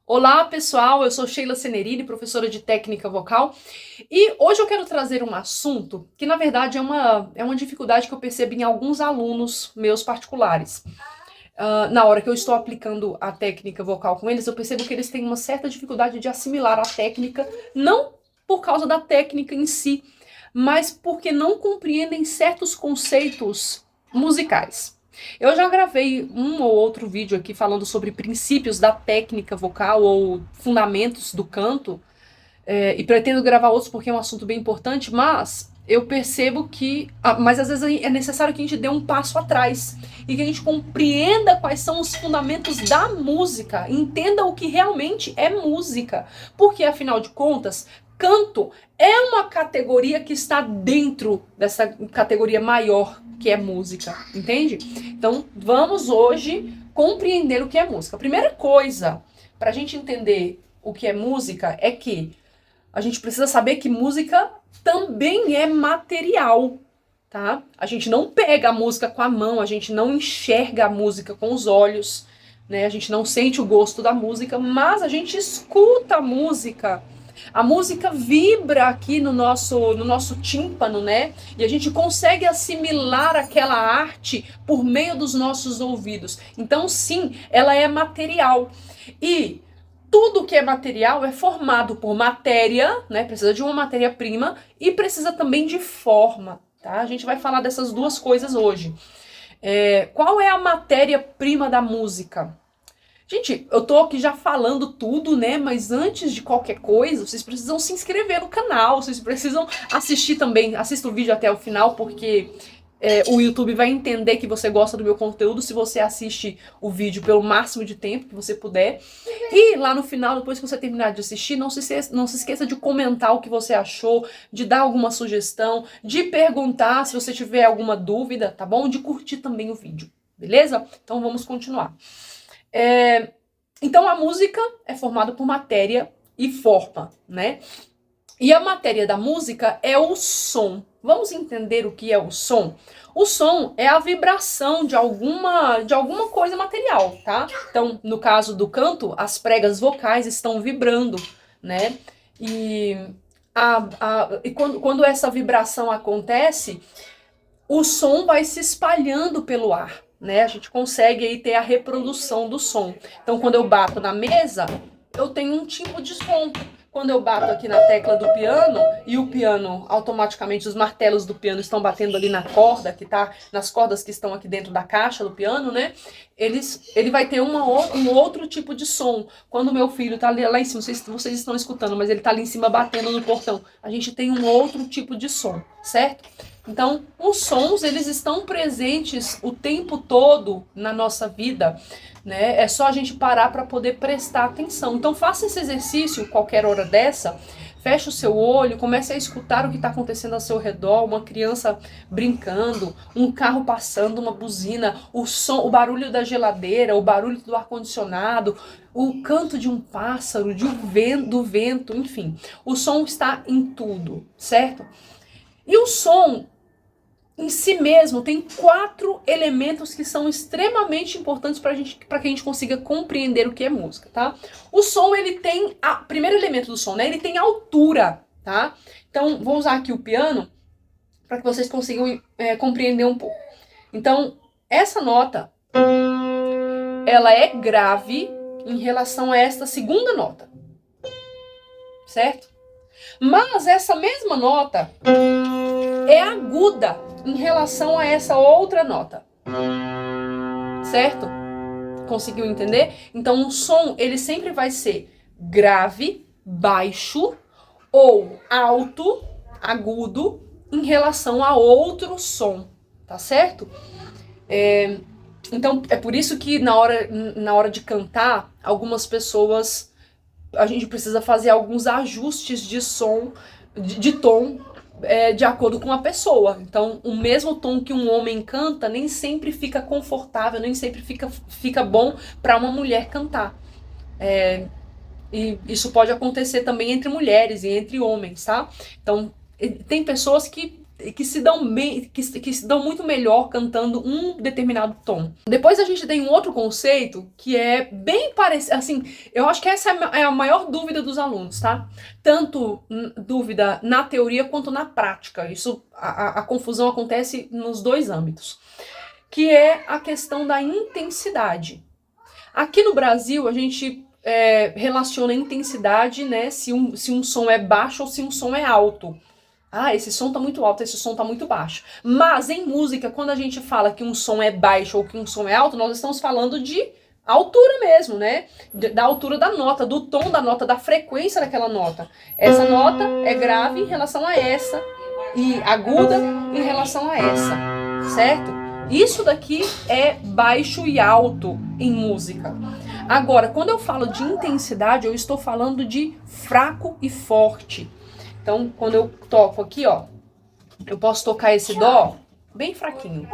Olá pessoal, eu sou Sheila Senerini, professora de técnica vocal, e hoje eu quero trazer um assunto que na verdade é uma dificuldade que eu percebo em alguns alunos meus particulares. Na hora que eu estou aplicando a técnica vocal com eles, eu percebo que eles têm uma certa dificuldade de assimilar a técnica, não por causa da técnica em si, mas porque não compreendem certos conceitos musicais. Eu já gravei um ou outro vídeo aqui falando sobre princípios da técnica vocal ou fundamentos do canto, e pretendo gravar outros porque é um assunto bem importante, mas eu percebo que. Mas às vezes é necessário que a gente dê um passo atrás e que a gente compreenda quais são os fundamentos da música, entenda o que realmente é música, porque afinal de contas, canto é uma categoria que está dentro dessa categoria maior que é música, entende? Então vamos hoje compreender o que é música. A primeira coisa para a gente entender o que é música é que a gente precisa saber que música também é material, tá? A gente não pega a música com a mão, a gente não enxerga a música com os olhos, né? A gente não sente o gosto da música, mas a gente escuta a música. A música vibra aqui no nosso tímpano, né? E a gente consegue assimilar aquela arte por meio dos nossos ouvidos. Então, sim, ela é material. E tudo que é material é formado por matéria, né? Precisa de uma matéria-prima e precisa também de forma, tá? A gente vai falar dessas duas coisas hoje. Qual é a matéria-prima da música? Gente, eu tô aqui já falando tudo, né? Mas antes de qualquer coisa, vocês precisam se inscrever no canal, vocês precisam assistir também, assista o vídeo até o final, porque o YouTube vai entender que você gosta do meu conteúdo se você assiste o vídeo pelo máximo de tempo que você puder. E lá no final, depois que você terminar de assistir, não se esqueça de comentar o que você achou, de dar alguma sugestão, de perguntar se você tiver alguma dúvida, tá bom? De curtir também o vídeo, beleza? Então vamos continuar. Então a música é formada por matéria e forma, né? E a matéria da música é o som. Vamos entender o que é o som? O som é a vibração de alguma coisa material, tá? Então, no caso do canto, as pregas vocais estão vibrando, né? E quando essa vibração acontece, o som vai se espalhando pelo ar, né? A gente consegue aí ter a reprodução do som. Então, quando eu bato na mesa, eu tenho um tipo de som. Quando eu bato aqui na tecla do piano, e o piano, automaticamente, os martelos do piano estão batendo ali na corda, que tá, nas cordas que estão aqui dentro da caixa do piano, né? Ele vai ter um outro tipo de som. Quando o meu filho tá lá em cima, não sei se vocês estão escutando, mas ele tá ali em cima batendo no portão. A gente tem um outro tipo de som, certo? Então, os sons, eles estão presentes o tempo todo na nossa vida, né? É só a gente parar para poder prestar atenção. Então, faça esse exercício qualquer hora dessa, feche o seu olho, comece a escutar o que está acontecendo ao seu redor, uma criança brincando, um carro passando, uma buzina, o som, o barulho da geladeira, o barulho do ar-condicionado, o canto de um pássaro, do vento, enfim. O som está em tudo, certo? E o som em si mesmo tem 4 elementos que são extremamente importantes para que a gente consiga compreender o que é música, tá? O som, ele tem, primeiro elemento do som, né? Ele tem altura, tá? Então, vou usar aqui o piano para que vocês consigam compreender um pouco. Então, essa nota, ela é grave em relação a esta segunda nota, certo? Mas essa mesma nota é aguda em relação a essa outra nota, certo? Conseguiu entender? Então o som, ele sempre vai ser grave, baixo ou alto, agudo, em relação a outro som, tá certo? Então é por isso que na hora de cantar, algumas pessoas, a gente precisa fazer alguns ajustes de som, de tom, de acordo com a pessoa. Então, o mesmo tom que um homem canta nem sempre fica confortável, nem sempre fica bom para uma mulher cantar. E isso pode acontecer também entre mulheres e entre homens, tá? Então, tem pessoas que que se dão bem, que se dão muito melhor cantando um determinado tom. Depois a gente tem um outro conceito que é bem parecido, assim, eu acho que essa é a maior dúvida dos alunos, tá? Tanto dúvida na teoria quanto na prática. Isso, a confusão acontece nos dois âmbitos, que é a questão da intensidade. Aqui no Brasil, a gente relaciona a intensidade, né, se um som é baixo ou se um som é alto. Ah, esse som tá muito alto, esse som tá muito baixo. Mas em música, quando a gente fala que um som é baixo ou que um som é alto, nós estamos falando de altura mesmo, né? Da altura da nota, do tom da nota, da frequência daquela nota. Essa nota é grave em relação a essa e aguda em relação a essa, certo? Isso daqui é baixo e alto em música. Agora, quando eu falo de intensidade, eu estou falando de fraco e forte. Então, quando eu toco aqui, ó, eu posso tocar esse dó bem fraquinho.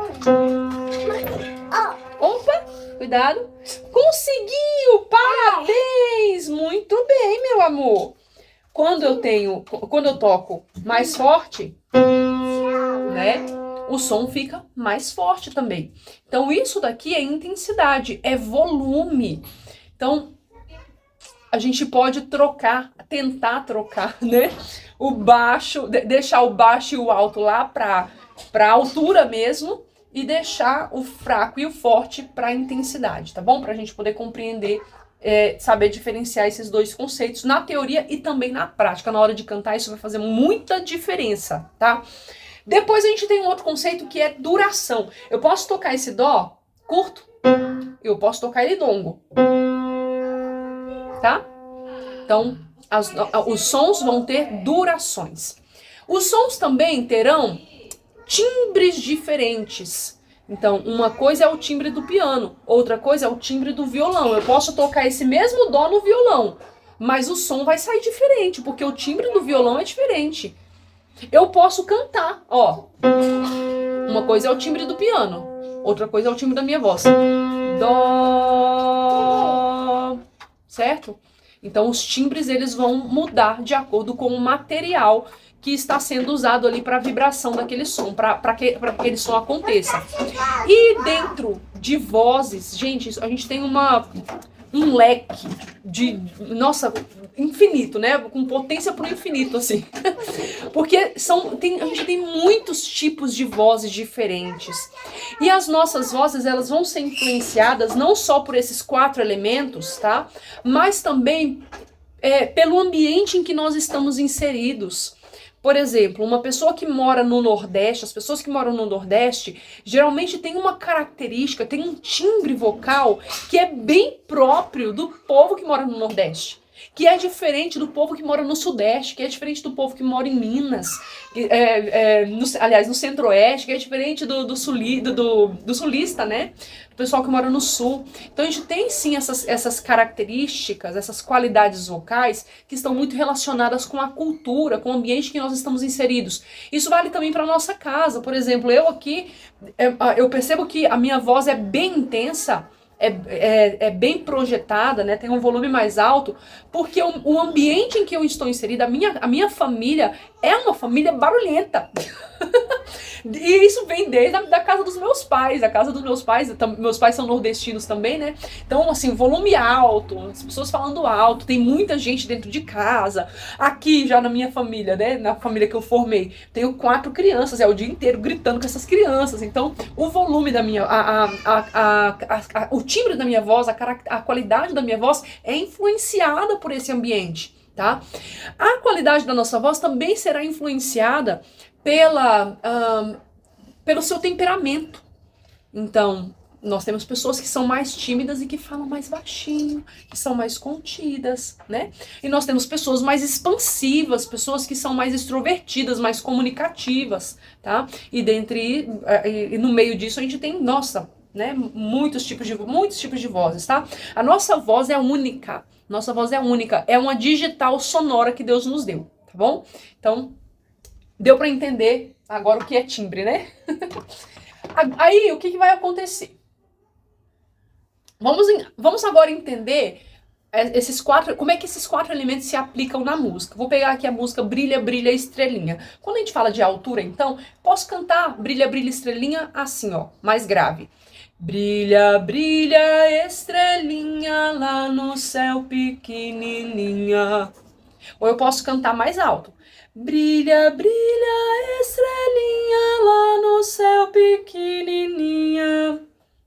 Opa, cuidado. Conseguiu! Parabéns! Muito bem, meu amor. Quando eu toco mais forte, né? O som fica mais forte também. Então, isso daqui é intensidade, é volume. Então, a gente pode tentar trocar, né? O baixo, deixar o baixo e o alto lá para altura mesmo e deixar o fraco e o forte para intensidade, tá bom? Para a gente poder compreender, saber diferenciar esses dois conceitos na teoria e também na prática. Na hora de cantar, isso vai fazer muita diferença, tá? Depois a gente tem um outro conceito que é duração. Eu posso tocar esse dó curto, eu posso tocar ele longo, tá? Então, os sons vão ter durações. Os sons também terão timbres diferentes. Então, uma coisa é o timbre do piano, outra coisa é o timbre do violão. Eu posso tocar esse mesmo dó no violão, mas o som vai sair diferente, porque o timbre do violão é diferente. Eu posso cantar, ó. Uma coisa é o timbre do piano, outra coisa é o timbre da minha voz. Dó, certo? Então, os timbres, eles vão mudar de acordo com o material que está sendo usado ali para a vibração daquele som, para que aquele som aconteça. E dentro de vozes, gente, a gente tem um leque de, nossa, infinito, né? Com potência pro infinito, assim. Porque a gente tem muitos tipos de vozes diferentes. E as nossas vozes, elas vão ser influenciadas não só por esses 4 elementos, tá? Mas também pelo ambiente em que nós estamos inseridos. Por exemplo, uma pessoa que mora no Nordeste, as pessoas que moram no Nordeste, geralmente tem uma característica, tem um timbre vocal que é bem próprio do povo que mora no Nordeste, que é diferente do povo que mora no Sudeste, que é diferente do povo que mora em Minas, aliás, no Centro-Oeste, que é diferente do sulista, né? Do pessoal que mora no Sul. Então a gente tem sim essas características, essas qualidades vocais que estão muito relacionadas com a cultura, com o ambiente que nós estamos inseridos. Isso vale também para nossa casa. Por exemplo, eu aqui, eu percebo que a minha voz é bem intensa, é bem projetada, né? Tem um volume mais alto, porque o ambiente em que eu estou inserida, a minha família é uma família barulhenta. E isso vem desde da casa dos meus pais. A casa dos meus pais são nordestinos também, né? Então, assim, volume alto, as pessoas falando alto, tem muita gente dentro de casa. Aqui, já na minha família, né? Na família que eu formei, tenho 4 crianças, o dia inteiro gritando com essas crianças. Então, o volume da minha, o timbre da minha voz, a qualidade da minha voz é influenciada por esse ambiente, tá? A qualidade da nossa voz também será influenciada pelo seu temperamento. Então, nós temos pessoas que são mais tímidas e que falam mais baixinho, que são mais contidas, né? E nós temos pessoas mais expansivas, pessoas que são mais extrovertidas, mais comunicativas, tá? E no meio disso a gente tem, nossa, né, muitos tipos de vozes, tá? A nossa voz é única. Nossa voz é única, é uma digital sonora que Deus nos deu, tá bom? Então, deu para entender agora o que é timbre, né? Aí, o que vai acontecer? Vamos agora entender esses quatro, como é que esses quatro elementos se aplicam na música? Vou pegar aqui a música Brilha, Brilha, Estrelinha. Quando a gente fala de altura, então, posso cantar Brilha, Brilha, Estrelinha assim, ó, mais grave. Brilha, brilha, estrelinha lá no céu pequenininha. Ou eu posso cantar mais alto. Brilha, brilha, estrelinha lá no céu pequenininha.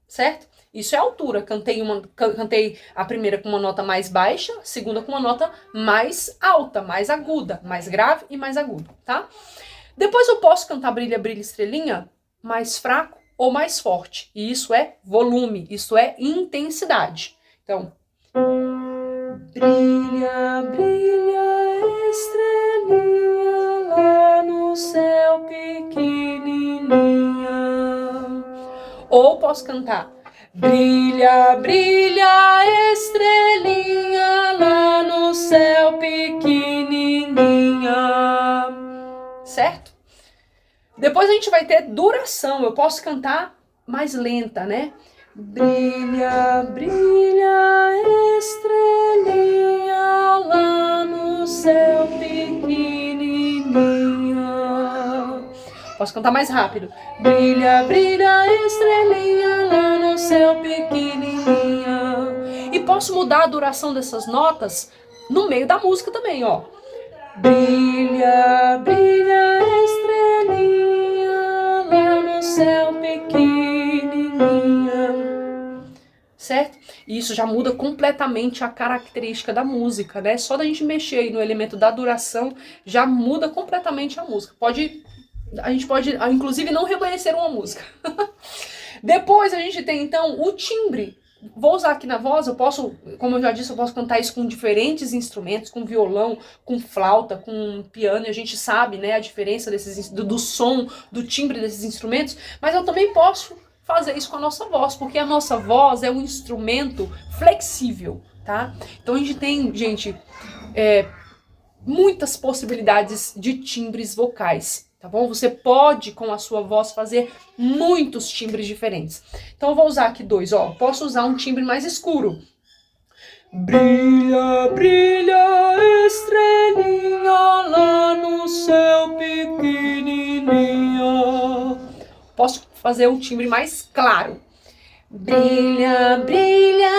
Certo? Isso é altura. Cantei a primeira com uma nota mais baixa, a segunda com uma nota mais alta, mais aguda, mais grave e mais aguda, tá? Depois eu posso cantar Brilha, Brilha, Estrelinha mais fraco ou mais forte. E isso é volume, isso é intensidade. Então, brilha, brilha, estrelinha lá no céu pequenininha. Ou posso cantar brilha, brilha, estrelinha lá no céu pequenininha. Certo? Depois a gente vai ter duração. Eu posso cantar mais lenta, né? Brilha, brilha, estrelinha lá no céu pequenininha. Posso cantar mais rápido. Brilha, brilha, estrelinha lá no céu pequenininha. E posso mudar a duração dessas notas no meio da música também, ó. Brilha, brilha, estrelinha lá no céu pequenininha. Certo? E isso já muda completamente a característica da música, né? Só da gente mexer aí no elemento da duração já muda completamente a música. A gente pode, inclusive, não reconhecer uma música. Depois a gente tem, então, o timbre. Vou usar aqui na voz, eu posso, como eu já disse, eu posso cantar isso com diferentes instrumentos, com violão, com flauta, com piano, e a gente sabe, né, a diferença do som, do timbre desses instrumentos, mas eu também posso fazer isso com a nossa voz, porque a nossa voz é um instrumento flexível, tá? Então a gente tem, gente, muitas possibilidades de timbres vocais, tá bom? Você pode, com a sua voz, fazer muitos timbres diferentes. Então eu vou usar aqui dois, ó. Posso usar um timbre mais escuro. Brilha, brilha, estrelinha lá no céu pequenininha. Posso fazer um timbre mais claro. Brilha, brilha,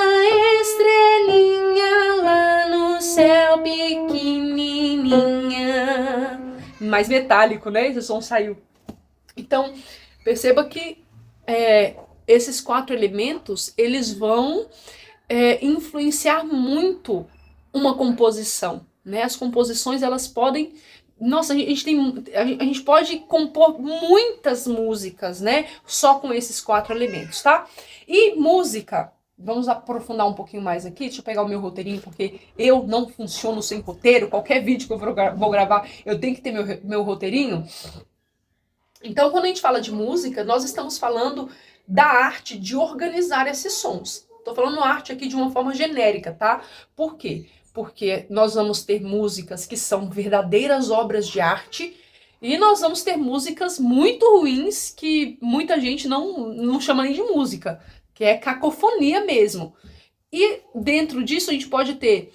estrelinha lá no céu pequenininha. Mais metálico, né? Esse som saiu. Então, perceba que esses quatro elementos, eles vão influenciar muito uma composição, né? As composições, elas podem... Nossa, a gente pode compor muitas músicas, né? Só com esses quatro elementos, tá? E música, vamos aprofundar um pouquinho mais aqui. Deixa eu pegar o meu roteirinho, porque eu não funciono sem roteiro. Qualquer vídeo que eu vou gravar, eu tenho que ter meu roteirinho. Então, quando a gente fala de música, nós estamos falando da arte de organizar esses sons. Tô falando arte aqui de uma forma genérica, tá? Por quê? Porque nós vamos ter músicas que são verdadeiras obras de arte e nós vamos ter músicas muito ruins que muita gente não chama nem de música, que é cacofonia mesmo. E dentro disso a gente pode ter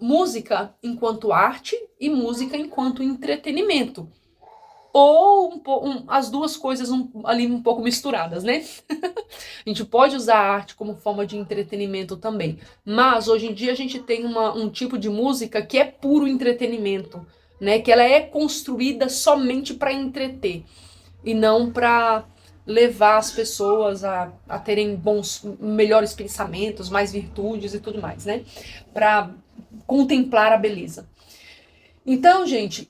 música enquanto arte e música enquanto entretenimento. Ou as duas coisas ali um pouco misturadas, né? A gente pode usar a arte como forma de entretenimento também. Mas hoje em dia a gente tem um tipo de música que é puro entretenimento, né? Que ela é construída somente para entreter e não para levar as pessoas a terem melhores pensamentos, mais virtudes e tudo mais, né? Para contemplar a beleza. Então, gente,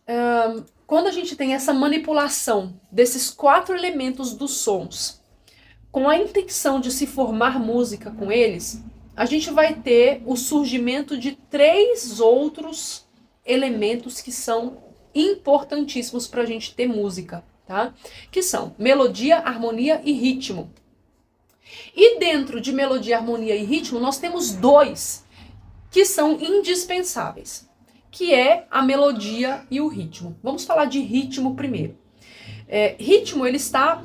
quando a gente tem essa manipulação desses quatro elementos dos sons, com a intenção de se formar música com eles, a gente vai ter o surgimento de três outros elementos que são importantíssimos para a gente ter música, tá? Que são melodia, harmonia e ritmo. E dentro de melodia, harmonia e ritmo, nós temos dois que são indispensáveis, que é a melodia e o ritmo. Vamos falar de ritmo primeiro. Ritmo, ele está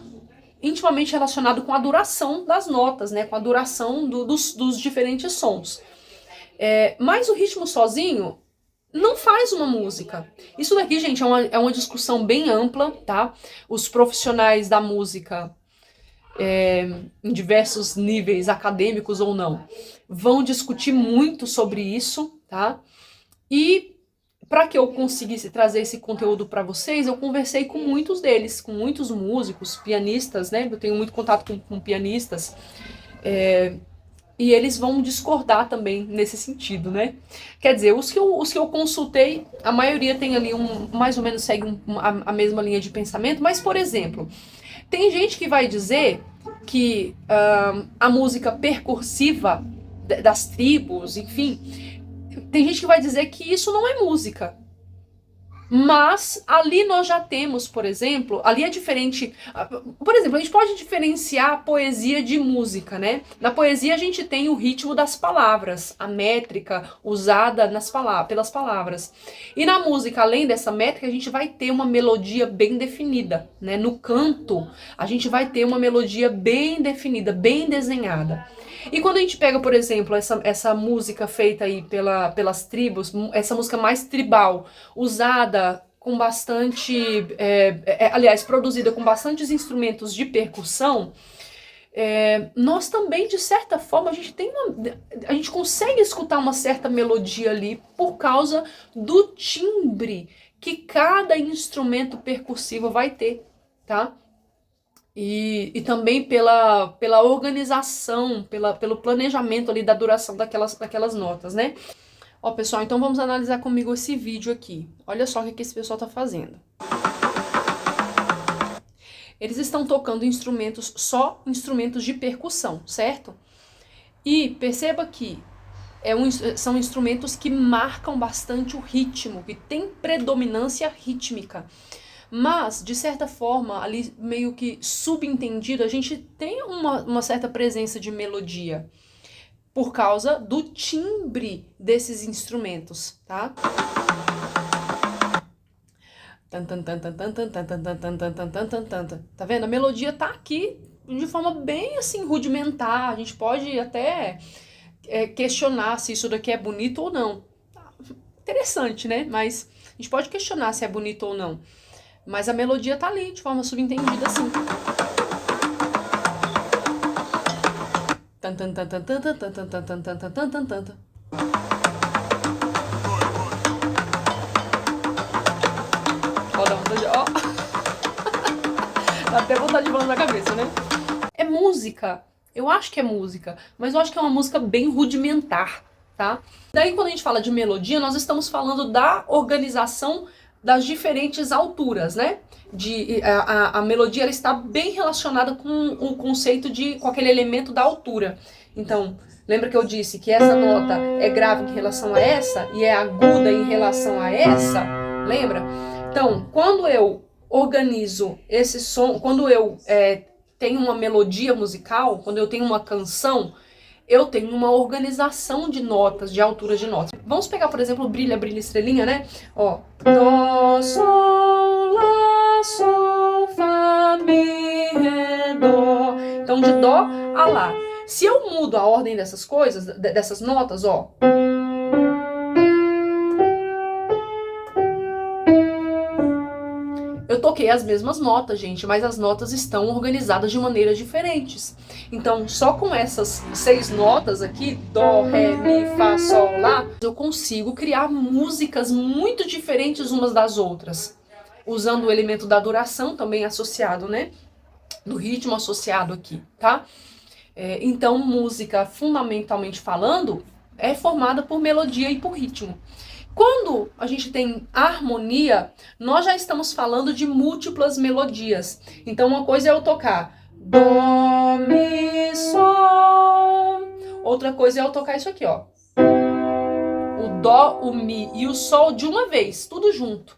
intimamente relacionado com a duração das notas, né? Com a duração dos diferentes sons. Mas o ritmo sozinho não faz uma música. Isso daqui, gente, é uma discussão bem ampla, tá? Os profissionais da música, em diversos níveis, acadêmicos ou não, vão discutir muito sobre isso, tá? E para que eu conseguisse trazer esse conteúdo para vocês, eu conversei com muitos deles, com muitos músicos, pianistas, né? Eu tenho muito contato com pianistas. E eles vão discordar também nesse sentido, né? Quer dizer, os que eu consultei, a maioria tem ali mais ou menos segue a mesma linha de pensamento, mas, por exemplo, tem gente que vai dizer que a música percursiva das tribos, enfim, tem gente que vai dizer que isso não é música. Mas ali nós já temos, por exemplo, ali é diferente. Por exemplo, a gente pode diferenciar poesia de música, né? Na poesia a gente tem o ritmo das palavras, a métrica usada pelas palavras. E na música, além dessa métrica, a gente vai ter uma melodia bem definida, né? No canto, a gente vai ter uma melodia bem definida, bem desenhada. E quando a gente pega, por exemplo, essa música feita aí pelas tribos, essa música mais tribal, usada com bastante, aliás, produzida com bastantes instrumentos de percussão, nós também, de certa forma, a gente consegue escutar uma certa melodia ali por causa do timbre que cada instrumento percussivo vai ter, tá? E também pela organização, pelo planejamento ali da duração daquelas notas, né? Ó, pessoal, então vamos analisar comigo esse vídeo aqui. Olha só o que esse pessoal tá fazendo. Eles estão tocando só instrumentos de percussão, certo? E perceba que são instrumentos que marcam bastante o ritmo, que tem predominância rítmica. Mas, de certa forma, ali meio que subentendido, a gente tem uma certa presença de melodia por causa do timbre desses instrumentos, tá? Tá vendo? A melodia tá aqui de forma bem assim rudimentar. A gente pode até questionar se isso daqui é bonito ou não. Interessante, né? Mas a gente pode questionar se é bonito ou não. Mas a melodia tá ali, de forma subentendida, assim. Ó, dá vontade, ó. Dá até vontade de voar na cabeça, né? É música. Eu acho que é música, mas eu acho que é uma música bem rudimentar, tá? Daí, quando a gente fala de melodia, nós estamos falando da organização das diferentes alturas, né? A melodia ela está bem relacionada com o conceito com aquele elemento da altura. Então, lembra que eu disse que essa nota é grave em relação a essa e é aguda em relação a essa? Lembra? Então, quando eu organizo esse som, quando eu tenho uma melodia musical, quando eu tenho uma canção, eu tenho uma organização de notas, de alturas de notas. Vamos pegar, por exemplo, Brilha, Brilha, Estrelinha, né? Ó, Dó, Sol, Lá, Sol, Fá, Mi, Ré, Dó. Então, de Dó a Lá. Se eu mudo a ordem dessas coisas, dessas notas, ó. Eu toquei as mesmas notas, gente, mas as notas estão organizadas de maneiras diferentes. Então, só com essas 6 notas aqui, Dó, Ré, Mi, Fá, Sol, Lá, eu consigo criar músicas muito diferentes umas das outras. Usando o elemento da duração também associado, né? Do ritmo associado aqui, tá? Então, música, fundamentalmente falando, é formada por melodia e por ritmo. Quando a gente tem harmonia, nós já estamos falando de múltiplas melodias. Então, uma coisa é eu tocar Dó, Mi, Sol. Outra coisa é eu tocar isso aqui, ó. O Dó, o Mi e o Sol de uma vez, tudo junto,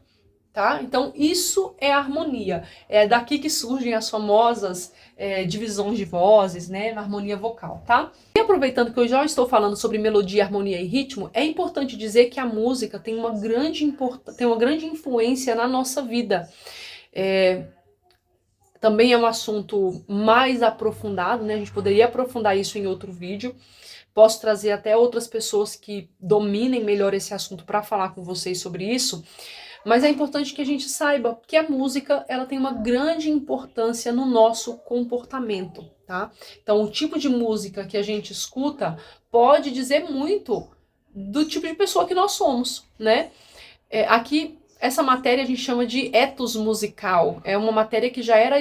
tá? Então, isso é harmonia. É daqui que surgem as famosas divisões de vozes, né, na harmonia vocal, tá? E aproveitando que eu já estou falando sobre melodia, harmonia e ritmo, é importante dizer que a música tem uma grande influência na nossa vida. Também é um assunto mais aprofundado, né? A gente poderia aprofundar isso em outro vídeo, posso trazer até outras pessoas que dominem melhor esse assunto para falar com vocês sobre isso. Mas é importante que a gente saiba que a música, ela tem uma grande importância no nosso comportamento, tá? Então, o tipo de música que a gente escuta pode dizer muito do tipo de pessoa que nós somos, né? Aqui, essa matéria a gente chama de ethos musical. É uma matéria que já era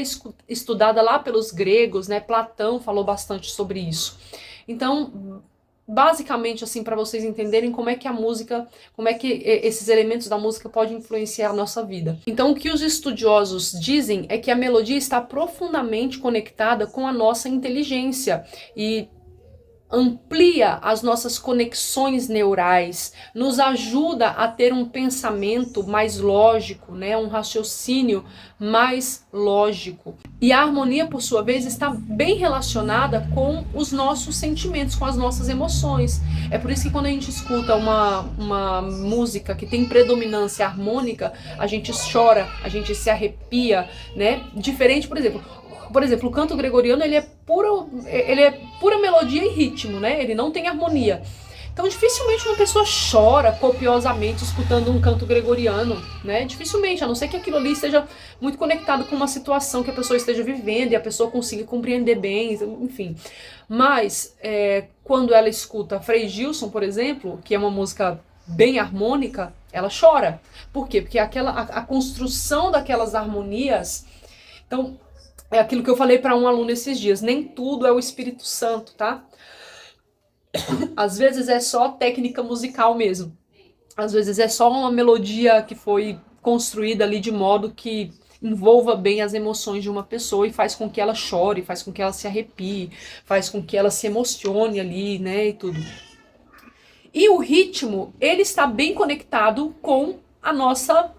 estudada lá pelos gregos, né? Platão falou bastante sobre isso. Então, basicamente, assim, para vocês entenderem como é que a música, como é que esses elementos da música podem influenciar a nossa vida. Então, o que os estudiosos dizem é que a melodia está profundamente conectada com a nossa inteligência e amplia as nossas conexões neurais, nos ajuda a ter um pensamento mais lógico, né, um raciocínio mais lógico. E a harmonia, por sua vez, está bem relacionada com os nossos sentimentos, com as nossas emoções. É por isso que quando a gente escuta uma música que tem predominância harmônica, a gente chora, a gente se arrepia, né? Diferente, por exemplo, o canto gregoriano, ele é pura melodia e ritmo, né? Ele não tem harmonia. Então, dificilmente uma pessoa chora copiosamente escutando um canto gregoriano, né? Dificilmente, a não ser que aquilo ali esteja muito conectado com uma situação que a pessoa esteja vivendo e a pessoa consiga compreender bem, enfim. Mas, quando ela escuta Frei Gilson, por exemplo, que é uma música bem harmônica, ela chora. Por quê? Porque a construção daquelas harmonias... Então, é aquilo que eu falei para um aluno esses dias, nem tudo é o Espírito Santo, tá? Às vezes é só técnica musical mesmo. Às vezes é só uma melodia que foi construída ali de modo que envolva bem as emoções de uma pessoa e faz com que ela chore, faz com que ela se arrepie, faz com que ela se emocione ali, né, e tudo. E o ritmo, ele está bem conectado com a nossa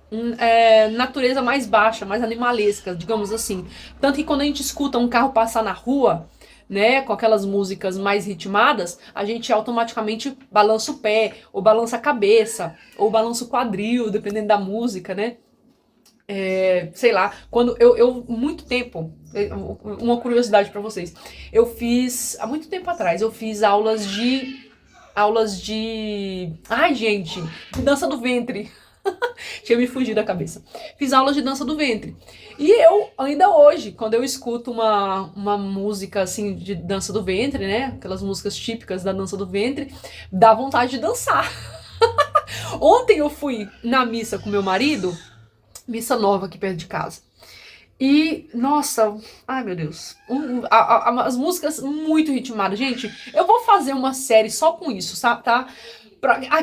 natureza mais baixa, mais animalesca, digamos assim. Tanto que quando a gente escuta um carro passar na rua, né, com aquelas músicas mais ritmadas, a gente automaticamente balança o pé, ou balança a cabeça, ou balança o quadril, dependendo da música, né? Sei lá, quando muito tempo, uma curiosidade pra vocês, há muito tempo atrás, eu fiz aulas de, ai gente, de dança do ventre. Tinha me fugido da cabeça. Fiz aulas de dança do ventre. E eu, ainda hoje, quando eu escuto uma música assim de dança do ventre, né? Aquelas músicas típicas da dança do ventre, dá vontade de dançar. Ontem eu fui na missa com meu marido, missa nova aqui perto de casa. E, nossa, ai meu Deus, as músicas muito ritmadas. Gente, eu vou fazer uma série só com isso, sabe, tá?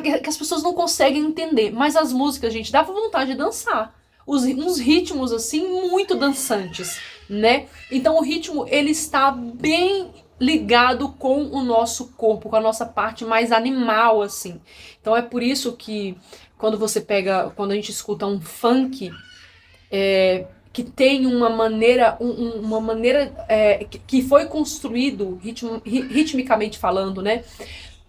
Que as pessoas não conseguem entender. Mas as músicas, gente, dava vontade de dançar. Uns ritmos, assim, muito dançantes, né? Então o ritmo, ele está bem ligado com o nosso corpo, com a nossa parte mais animal, assim. Então é por isso que quando a gente escuta um funk, que tem uma maneira que foi construído ritmicamente falando, né?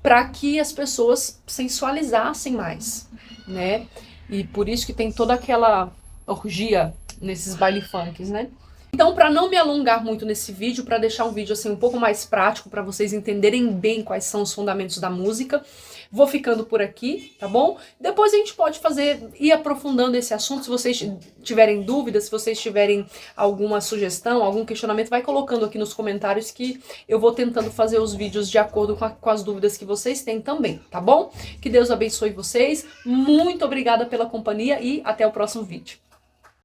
Para que as pessoas sensualizassem mais, né? E por isso que tem toda aquela orgia nesses baile funks, né? Então, para não me alongar muito nesse vídeo, para deixar um vídeo assim um pouco mais prático para vocês entenderem bem quais são os fundamentos da música, vou ficando por aqui, tá bom? Depois a gente pode ir aprofundando esse assunto. Se vocês tiverem dúvidas, se vocês tiverem alguma sugestão, algum questionamento, vai colocando aqui nos comentários que eu vou tentando fazer os vídeos de acordo com as dúvidas que vocês têm também, tá bom? Que Deus abençoe vocês. Muito obrigada pela companhia e até o próximo vídeo.